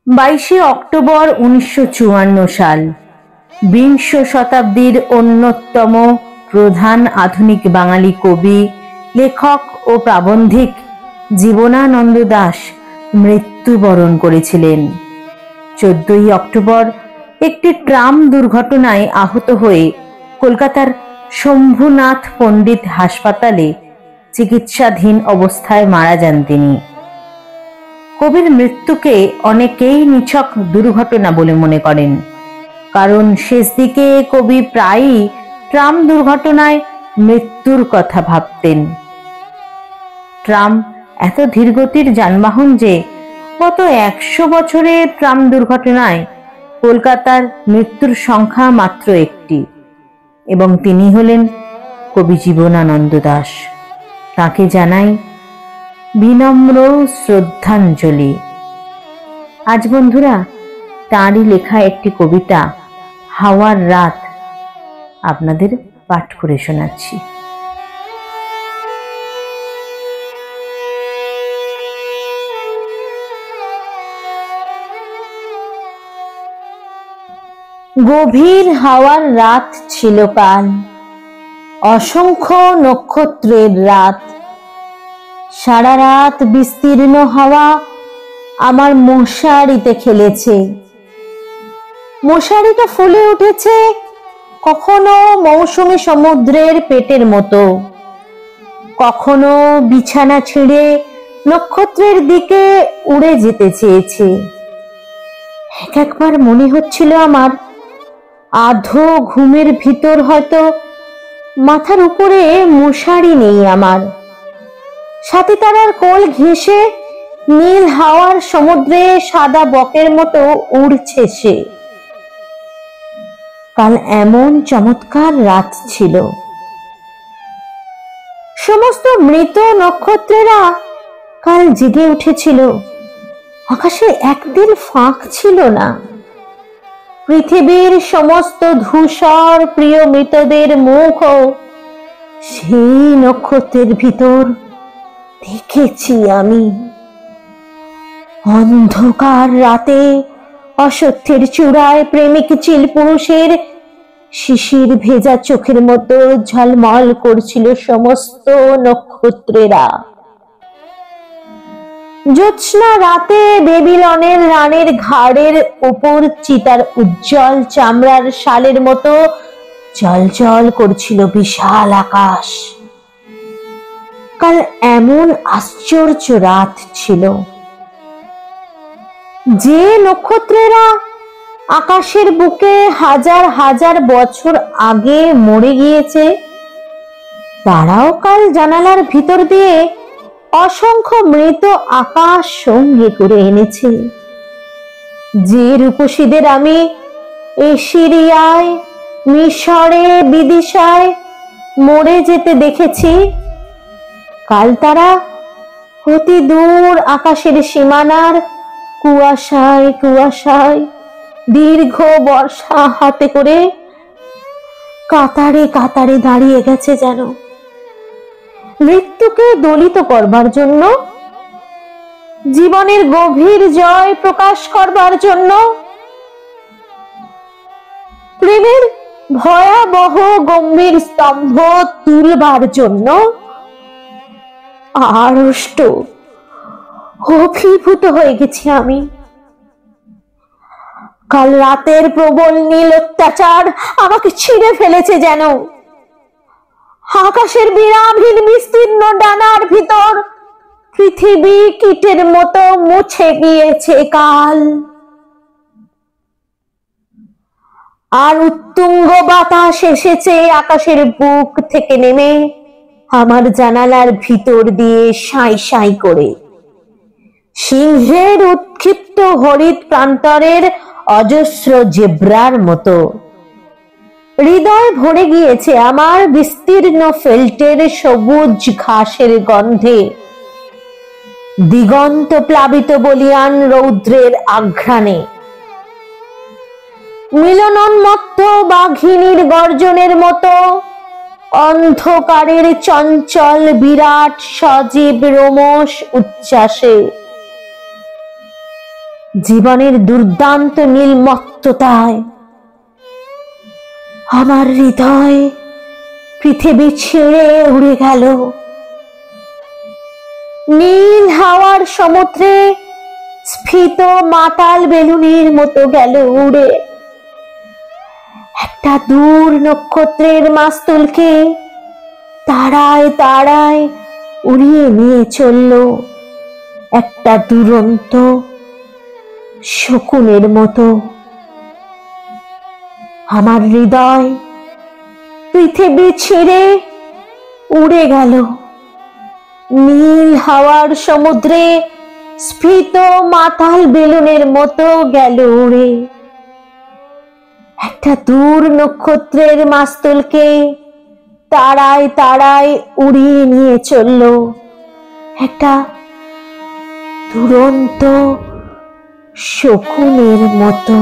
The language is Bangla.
22শে অক্টোবর 1954 সাল বিংশ শতাব্দীর অন্যতম প্রধান আধুনিক বাঙালি কবি, লেখক ও প্রাবন্ধিক জীবনানন্দ দাশ মৃত্যুবরণ করেছিলেন। 14ই অক্টোবর একটি ট্রাম দুর্ঘটনায় আহত হয়ে কলকাতার শম্ভুনাথ পণ্ডিত হাসপাতালে চিকিৎসাধীন অবস্থায় মারা যান তিনি। কবির মৃত্যুকে অনেকেই নিছক দুর্ঘটনা বলে মনে করেন, কারণ শেষ দিকে কবি প্রায়ই ট্রাম দুর্ঘটনায় মৃত্যুর কথা ভাবতেন। ট্রাম এত ধীরগতির যানবাহন যে গত 100 বছরে ট্রাম দুর্ঘটনায় কলকাতার মৃত্যুর সংখ্যা মাত্র একটি, এবং তিনি হলেন কবি জীবনানন্দ দাশ। তাকে জানাই বিনম্র শ্রদ্ধাঞ্জলি। আজ বন্ধুরা তাঁরই লেখা একটি কবিতা হাওয়ার রাত আপনাদের পাঠ করে শোনাচ্ছি। গভীর হাওয়ার রাত ছিল কাল, অসংখ্য নক্ষত্রের রাত। সারা রাত বিস্তীর্ণ হাওয়া আমার মশারিতে খেলেছে। মশারিটা ফুলে উঠেছে কখনো মৌসুমী সমুদ্রের পেটের মতো, কখনো বিছানা ছেড়ে নক্ষত্রের দিকে উড়ে যেতে চেয়েছে। একবার মনে হচ্ছিল আমার আধো ঘুমের ভিতর হয়তো মাথার উপরে মশারি নেই আমার, সাথী তারার কোল ঘেঁষে নীল হাওয়ার সমুদ্রে সাদা বকের মতো উড়ছে সে। কাল এমন চমৎকার রাত ছিল। সমস্ত মৃত নক্ষত্রেরা কাল জেগে উঠেছিল। আকাশে একদিন ফাঁক ছিল না। পৃথিবীর সমস্ত ধূসর প্রিয় মৃতদের মুখও সেই নক্ষত্রের ভিতর দেখেছি আমি। অন্ধকার রাতে অসত্যের চূড়ায় প্রেমিক চিল পুরুষের শিশির ভেজা চোখের মতো ঝলমল করছিল সমস্ত নক্ষত্রেরা। জ্যোৎস্না রাতে বেবিলনের রানীর ঘাড়ের উপর চিতার উজ্জ্বল চামড়ার শালের মতো জলজল করছিল বিশাল আকাশ। কাল এমন আশ্চর্য রাত ছিল যে নক্ষত্রেরা আকাশের বুকে হাজার হাজার বছর আগে মরে গিয়েছে, তারাও কাল জানালার ভিতর দিয়ে অসংখ্য মৃত আকাশ সঙ্গে করে এনেছে। যে রূপসীদের আমি এশিরিয়ায়, মিশরে, বিদিশায় মরে যেতে দেখেছি, কাল তারা অতি দূর আকাশের সীমানার কুয়াশায় কুয়াশায় দীর্ঘ বর্ষা হাতে করে কাতারে কাতারে দাঁড়িয়ে গেছে, যেন মৃত্যুকে দলিত করবার জন্য, জীবনের গভীর জয় প্রকাশ করবার জন্য, প্রেমের ভয়াবহ গম্ভীর স্তম্ভ তুলবার জন্য। আড়ষ্ট অভিভূত হয়ে গেছি আমি। কাল রাতের প্রবল নীল অত্যাচার আমাকে ছিঁড়ে ফেলেছে, যেন আকাশের বিরামহীন বিস্তীর্ণ ডানার ভিতর পৃথিবী কীটের মতো মুছে গিয়েছে কাল। আর উত্তুঙ্গ বাতাস এসেছে আকাশের বুক থেকে নেমে আমার জানালার ভিতর দিয়ে সাঁই সাঁই করে, সিংহের উৎক্ষিপ্ত হরিৎ প্রান্তরের অজস্র জেব্রার মতো। হৃদয় ভরে গিয়েছে আমার বিস্তীর্ণ ফেল্টের সবুজ ঘাসের গন্ধে, দিগন্ত প্লাবিত বলিয়ান রৌদ্রের আঘ্রাণে। মিলনোন্মত্ত বাঘিনীর গর্জনের মতো অন্ধকারের চঞ্চল বিরাট সজীব রোমশ উচ্ছ্বাসে। জীবনের দুর্দান্ত নীলমত্ততায় আমার হৃদয় পৃথিবী ছেড়ে উড়ে গেল। নীল হাওয়ার সমুদ্রে স্ফীত মাতাল বেলুনের মতো গেল উড়ে। একটা দূর নক্ষত্রের মাস্তুলকে তারায় তারায় উড়িয়ে নিয়ে চলল একটা দুরন্ত শকুনের মতো। আমার হৃদয় পৃথিবী ছেড়ে উড়ে গেল। নীল হাওয়ার সমুদ্রে স্ফীত মাতাল বেলুনের মতো গেল উড়ে। একটা দূর নক্ষত্রের মাস্তুলকে তারায় তারায় উড়িয়ে নিয়ে চলল একটা দুরন্ত শকুনের মতো।